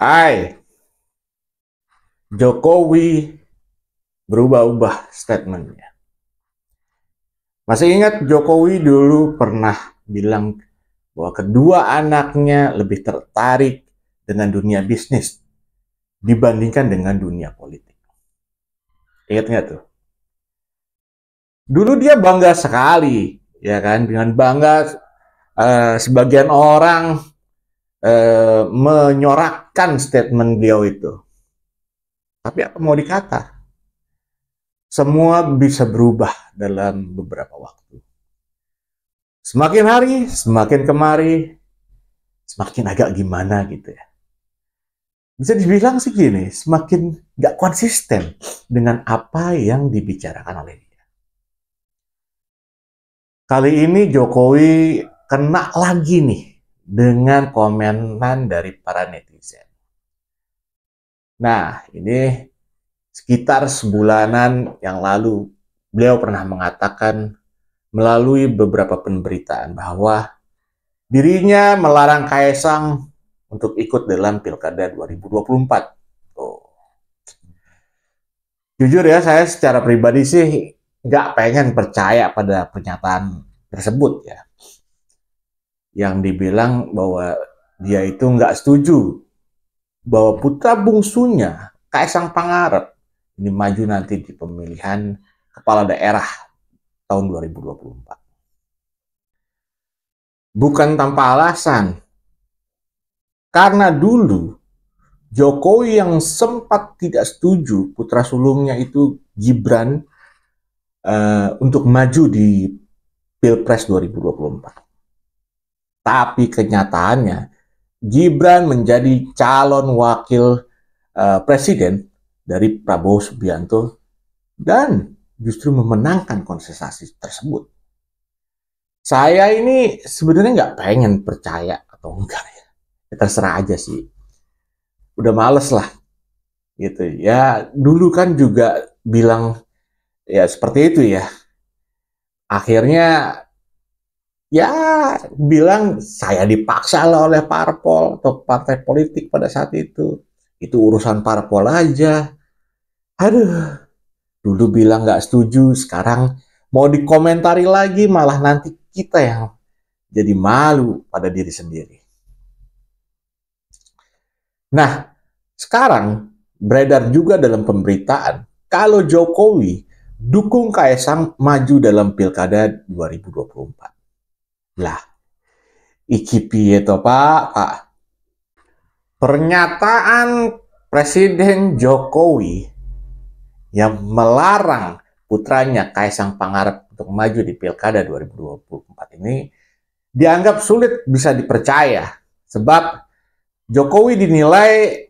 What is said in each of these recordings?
Hai, Jokowi berubah-ubah statementnya. Masih ingat Jokowi dulu pernah bilang bahwa kedua anaknya lebih tertarik dengan dunia bisnis dibandingkan dengan dunia politik. Ingat nggak tuh? Dulu dia bangga sekali, ya kan? Dengan bangga sebagian orang menyorakkan statement beliau itu. Tapi apa mau dikata? Semua bisa berubah dalam beberapa waktu. Semakin hari, semakin kemari, semakin agak gimana gitu ya. Bisa dibilang sih gini, semakin gak konsisten dengan apa yang dibicarakan oleh dia. Kali ini Jokowi kena lagi nih dengan komenan dari para netizen. Nah, ini sekitar sebulanan yang lalu beliau pernah mengatakan melalui beberapa pemberitaan bahwa dirinya melarang Kaisang untuk ikut dalam Pilkada 2024. Oh. Jujur ya, saya secara pribadi sih nggak pengen percaya pada pernyataan tersebut ya. Yang dibilang bahwa dia itu nggak setuju bahwa putra bungsunya Kaisang Pangarep ini maju nanti di pemilihan kepala daerah tahun 2024. Bukan tanpa alasan. Karena dulu Jokowi yang sempat tidak setuju putra sulungnya itu Gibran untuk maju di Pilpres 2024. Tapi kenyataannya Gibran menjadi calon wakil presiden dari Prabowo Subianto dan justru memenangkan kontestasi tersebut. Saya ini sebenarnya nggak pengen percaya atau enggak ya. Terserah aja sih. Udah males lah gitu ya. Dulu kan juga bilang ya seperti itu ya. Akhirnya ya bilang saya dipaksa lah oleh parpol atau partai politik pada saat itu. Itu urusan parpol aja. Aduh, dulu bilang nggak setuju, sekarang mau dikomentari lagi malah nanti kita yang jadi malu pada diri sendiri. Nah, sekarang beredar juga dalam pemberitaan kalau Jokowi dukung Kaisang maju dalam Pilkada 2024. Lah, iki piye to Pak? Pernyataan Presiden Jokowi yang melarang putranya Kaisang Pangarep untuk maju di Pilkada 2024 ini dianggap sulit bisa dipercaya sebab Jokowi dinilai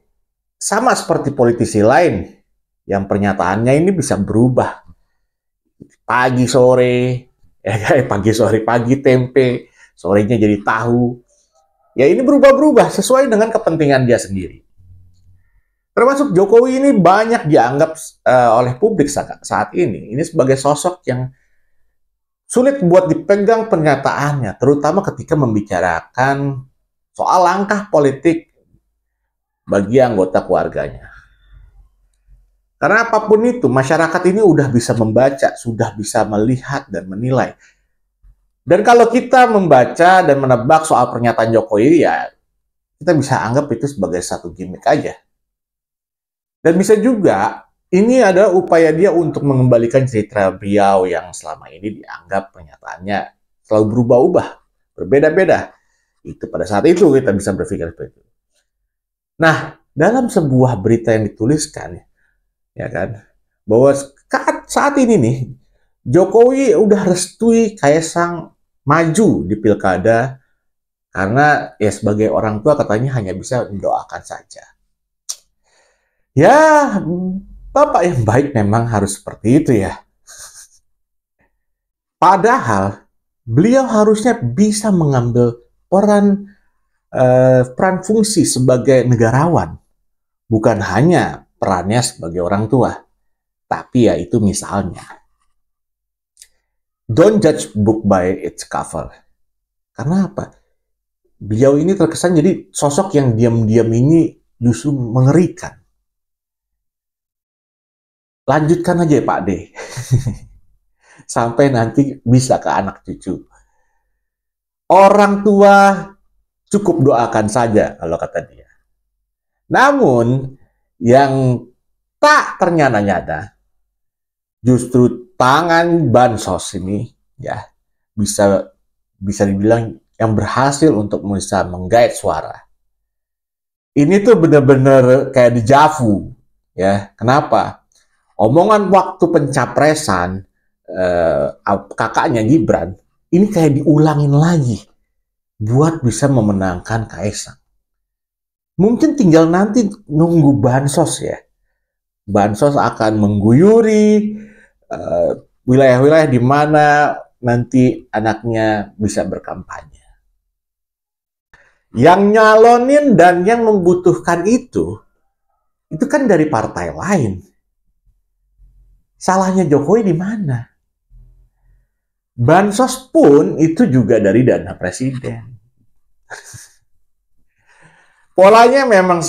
sama seperti politisi lain yang pernyataannya ini bisa berubah pagi sore, pagi tempe, sorenya jadi tahu. Ya ini berubah-berubah sesuai dengan kepentingan dia sendiri. Termasuk Jokowi ini banyak dianggap oleh publik saat ini sebagai sosok yang sulit buat dipegang pernyataannya, terutama ketika membicarakan soal langkah politik bagi anggota keluarganya. Karena apapun itu, masyarakat ini udah bisa membaca, sudah bisa melihat dan menilai. Dan kalau kita membaca dan menebak soal pernyataan Jokowi, ya kita bisa anggap itu sebagai satu gimmick aja. Dan bisa juga, ini adalah upaya dia untuk mengembalikan citra beliau yang selama ini dianggap pernyataannya selalu berubah-ubah, berbeda-beda. Itu pada saat itu kita bisa berpikir seperti itu. Nah, dalam sebuah berita yang dituliskan, ya kan, bahwa saat ini nih Jokowi udah restui Kaisang maju di pilkada karena ya sebagai orang tua katanya hanya bisa mendoakan saja. Ya, bapak yang baik memang harus seperti itu ya. Padahal beliau harusnya bisa mengambil peran fungsi sebagai negarawan, bukan hanya perannya sebagai orang tua. Tapi ya itu misalnya. Don't judge book by its cover. Karena apa? Beliau ini terkesan jadi sosok yang diam-diam ini justru mengerikan. Lanjutkan aja ya Pak D. Sampai nanti bisa ke anak cucu. Orang tua cukup doakan saja kalau kata dia. Namun yang tak ternyata-nyata justru tangan bansos ini ya bisa dibilang yang berhasil untuk bisa menggait suara. Ini tuh benar-benar kayak dejavu ya. Kenapa? Omongan waktu pencapresan kakaknya Gibran ini kayak diulangin lagi buat bisa memenangkan Kaisang. Mungkin tinggal nanti nunggu bansos ya. Bansos akan mengguyuri wilayah-wilayah di mana nanti anaknya bisa berkampanye. Yang nyalonin dan yang membutuhkan itu kan dari partai lain. Salahnya Jokowi di mana? Bansos pun itu juga dari dana presiden. Polanya memang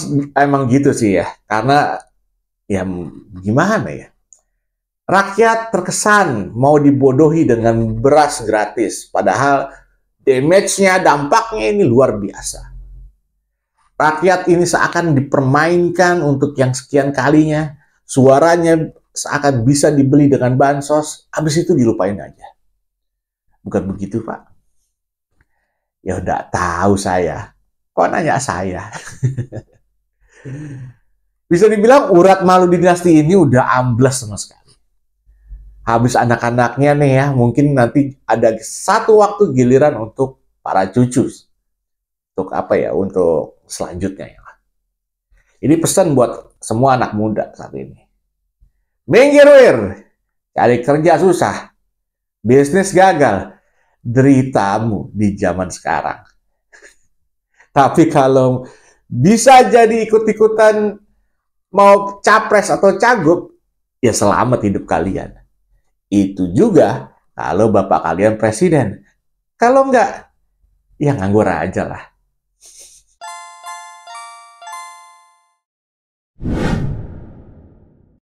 gitu sih ya, karena ya gimana ya? Rakyat terkesan mau dibodohi dengan beras gratis, padahal damage-nya, dampaknya ini luar biasa. Rakyat ini seakan dipermainkan untuk yang sekian kalinya, suaranya seakan bisa dibeli dengan bansos, habis itu dilupain aja. Bukan begitu, Pak? Ya udah tahu saya. Kok nanya saya? Bisa dibilang urat malu dinasti ini udah ambles sama sekali. Habis anak-anaknya nih ya, mungkin nanti ada satu waktu giliran untuk para cucu. Untuk apa ya, untuk selanjutnya ya. Ini pesan buat semua anak muda saat ini. Minggir wir, cari kerja susah, bisnis gagal, deritamu di zaman sekarang. Tapi kalau bisa jadi ikut-ikutan mau capres atau cagup, ya selamat hidup kalian. Itu juga kalau bapak kalian presiden. Kalau enggak, ya nganggur aja lah.